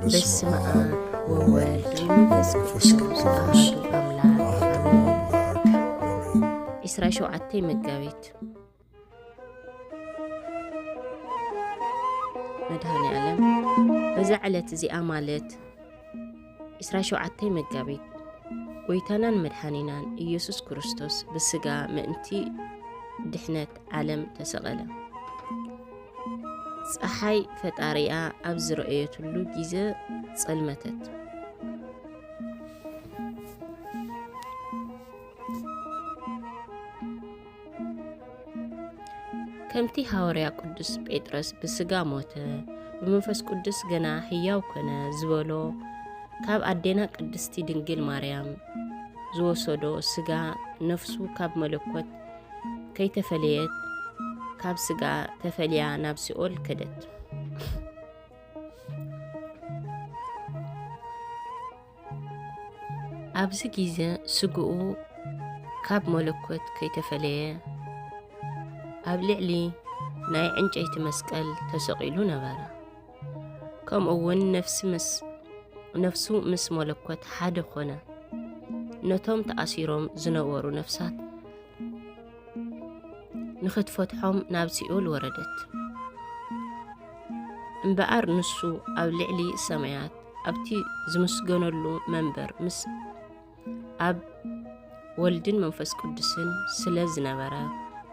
በስመ አብ ወወልድ ወመንፈስ ቅዱስ አሐዱ አምላክ አሜን። 27 መጋቢት መድኃኔዓለም በዛ ዕለት እዚኣ ማለት 27 መጋቢት ጎይታናን መድኃኒናን ኢየሱስ ክርስቶስ ብስጋ ምእንቲ ድሕነት ዓለም ተሰቐለ። ፀሓይ ፈጣሪኣ ኣብ ዝረአየትሉ ጊዜ ጸልመተት። ከምቲ ሐዋርያ ቅዱስ ጴጥሮስ ብስጋ ሞተ ብመንፈስ ቅዱስ ገና ሕያው ኮነ ዝበሎ ካብ ኣዴና ቅድስቲ ድንግል ማርያም ዝወሰዶ ስጋ ነፍሱ ካብ መለኮት ከይተፈለየት ካብ ስጋ ተፈልያ ናብ ሲኦል ከደት። ኣብዚ ጊዜ ስግኡ ካብ መለኮት ከይተፈለየ ኣብ ልዕሊ ናይ ዕንጨይቲ መስቀል ተሰቒሉ ነበረ። ከምኡውን ነፍሱ ምስ መለኮት ሓደ ኾነ። ነቶም ተኣሲሮም ዝነበሩ ነፍሳት ንኽትፈትሖም ናብ ሲኦል ወረደት። እምበኣር ንሱ ኣብ ልዕሊ ሰማያት ኣብቲ ዝምስገነሉ መንበር ምስ ኣብ ወልድን መንፈስ ቅዱስን ስለ ዝነበረ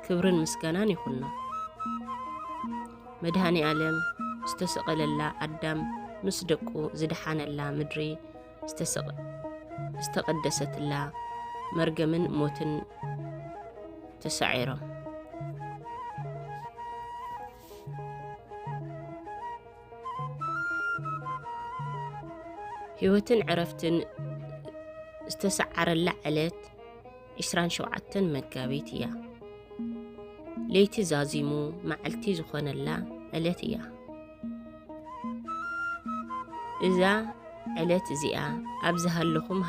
ክብርን ምስጋናን ይኹኖ። መድኃኔ ዓለም ዝተሰቐለላ ኣዳም ምስ ደቁ ዝደሓነላ ምድሪ ዝተቐደሰትላ መርገምን ሞትን ተሳዒሮም ሕይወትን ዕረፍትን ዝተሰዓረላ ዕለት 27 መጋቢት እያ። ለይቲ ዛዚሙ መዓልቲ ዝኾነላ ዕለት እያ። እዛ ዕለት እዚኣ ኣብ ዝሃለኹም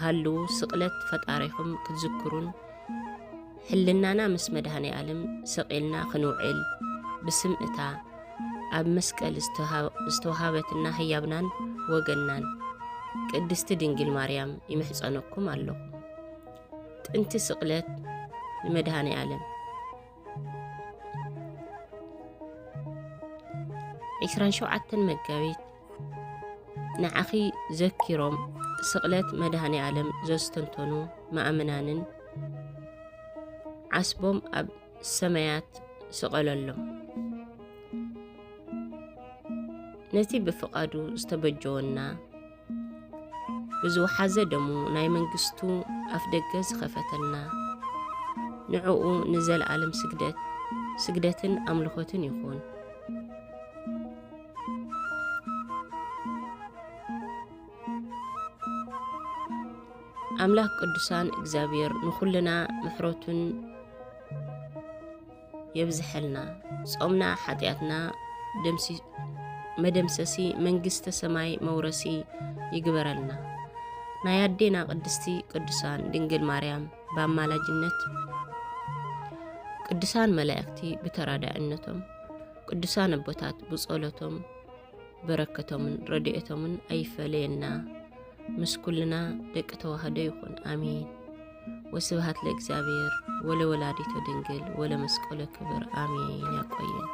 ሃልው ስቕለት ፈጣሪኹም ክትዝክሩን ሕልናና ምስ መድኃኔ ዓለም ሰቒልና ክንውዕል ብስም እታ ኣብ መስቀል ዝተውሃበትና ህያብናን ወገናን ቅድስቲ ድንግል ማርያም ይምሕፀነኩም ኣለኹ። ጥንቲ ስቕለት ንመድኃኔ ዓለም 27 መጋቢት ንዓኺ ዘኪሮም ስቕለት መድኃኔ ዓለም ዘስተንተኑ ማእምናንን ዓስቦም ኣብ ሰማያት ሰቐለሎም። ነቲ ብፍቓዱ ዝተበጀወና ብዝወሓዘ ደሙ ናይ መንግስቱ ኣፍ ደገ ዝኸፈተና ንዕኡ ንዘለዓለም ስግደትን ኣምልኾትን ይኹን። ኣምላኽ ቅዱሳን እግዚአብሔር ንኹልና ምሕረቱን የብዝሐልና። ጾምና ሓጢአትና መደምሰሲ መንግስተ ሰማይ መውረሲ ይግበረልና። ናይ ኣዴና ቅድስቲ ቅዱሳን ድንግል ማርያም በአማላጅነት ቅዱሳን መላእክቲ ብተራዳእነቶም ቅዱሳን ኣቦታት ብጸሎቶም በረከቶምን ረድኤቶምን ኣይፈለየና ምስ ኩልና ደቂ ተዋህዶ ይኹን አሜን። ወስብሐት ለእግዚአብሔር ወለወላዲቱ ድንግል ወለመስቀሉ ክብር አሜን። ያቆየን።